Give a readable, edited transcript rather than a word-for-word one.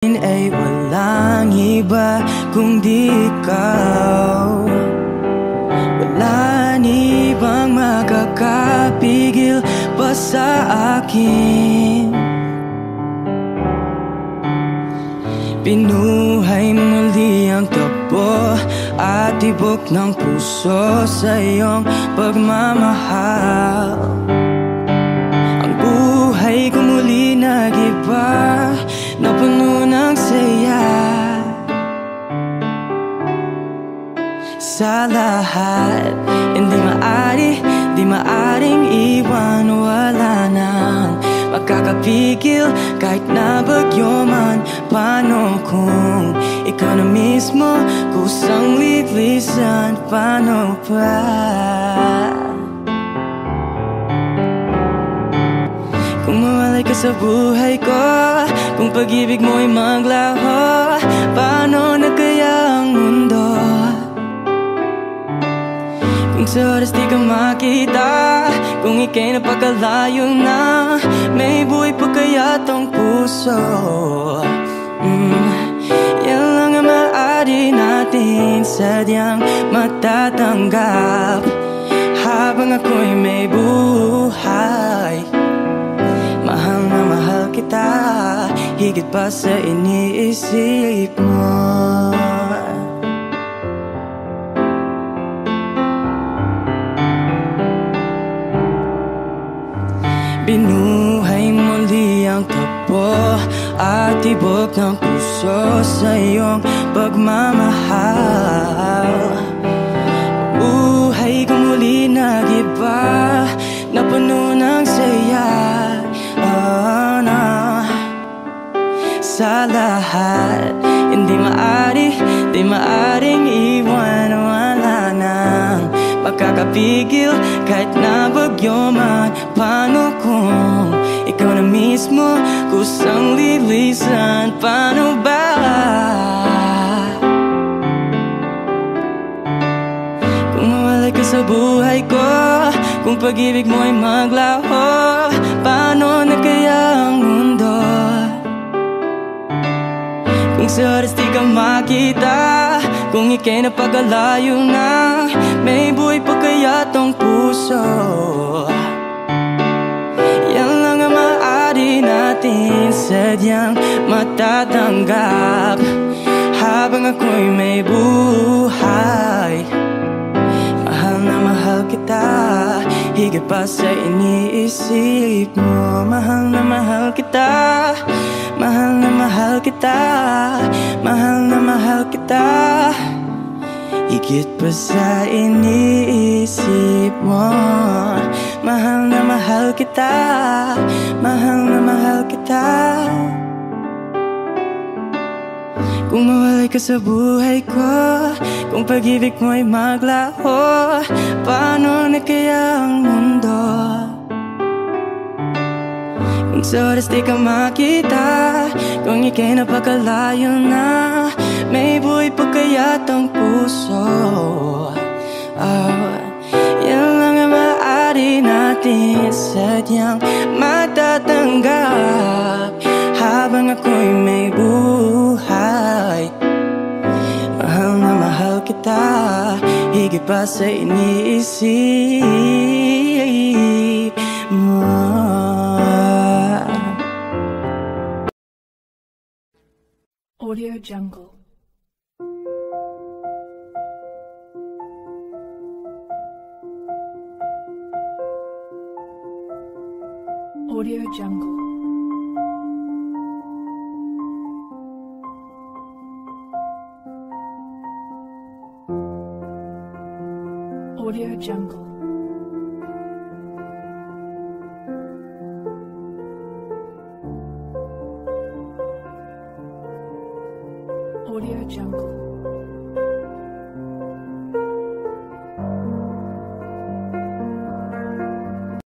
Ay walang iba kundi ikaw. Walang ibang makakapigil pa sa akin. Pinuhay mo muli ang takbo at tibok ng puso sa iyong pagmamahal. Ang buhay ko muli nag-iba, napuno ng saya. Sa lahat, di maaring iwan. Wala nang makakapigil kahit na bagyo man. Paano kung ikaw na mismo kusang lilisan? Paano pa? Kung mawalay ka sa buhay ko, kung pag-ibig mo'y maglaho, paano na kaya ang mundo? Kung sa oras di ka makita, kung ika'y napagkalayo na, may buhay pa kaya tong puso? Yan lang ang maaari natin sadyang matatanggap habang ako'y may buhay. Mahal na mahal kita, higit pa sa iniisip mo. Binuhay muli ang takbo at tibok ng puso sa iyong pagmamahal. Buhay ko muli nag-iba, napuno ng saya. Sa lahat, di maaring iwan. Wala nang makakapigil kahit na bagyo man. Paano kung ikaw na mismo kusang lilisan? Paano ba? Kung mawalay ka sa buhay ko, kung pag-ibig mo'y maglaho, paano na kaya ang mundo? Kung sa oras di ka makita, kung ika'y napagkalayo na, may buhay pa kaya tong puso? Yan lang ang maaari natin sadyang matatanggap habang ako'y may buhay. Mahal na mahal kita, higit pa sa iniisip mo. Mahal na mahal kita, mahal na mahal kita, mahal na mahal kita, higit pa sa iniisip mo. Mahal na mahal kita, mahal na mahal kita. Kung mawalay ka sa buhay ko, kung pag-ibig mo'y maglaho, paano na kaya ang mundo? Kung sa oras di ka makita, kung ika'y napagkalayo na, may buhay pa kaya tong puso? Yan lang ang maaari natin sadyang matatanggap habang ako'y may buhay. Mahal na mahal kita, higit pa sa iniisip mo. Audio Jungle. Audio Jungle. Audio Jungle. Audio Jungle.